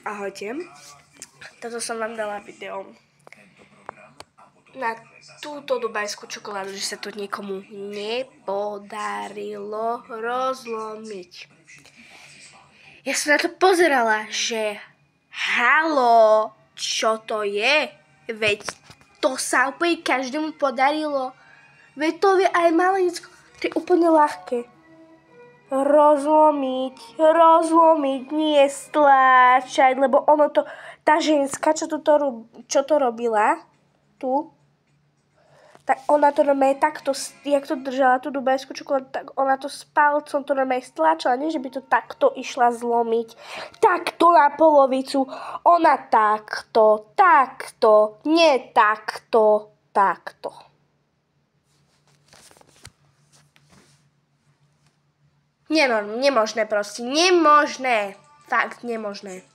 Ahojte, toto som vám dala video na túto dubajskú čokoládu, že sa to niekomu nepodarilo rozlomiť. Ja som na to pozerala, že halo, čo to je? Veď to sa úplne každému podarilo. Veď to vie aj maličko, to je úplne ľahké. Rozlomiť, nie stláčať, lebo ono to, tá ženská, čo to robila, tu, tak ona to normálne takto, jak to držala, tú dubajskú čokoládu, tak ona to s palcom to normálne stláčala, nie že by to takto išla zlomiť, takto na polovicu, ona takto, nie takto, takto. Nemožné proste, nemožné. Fakt nemožné.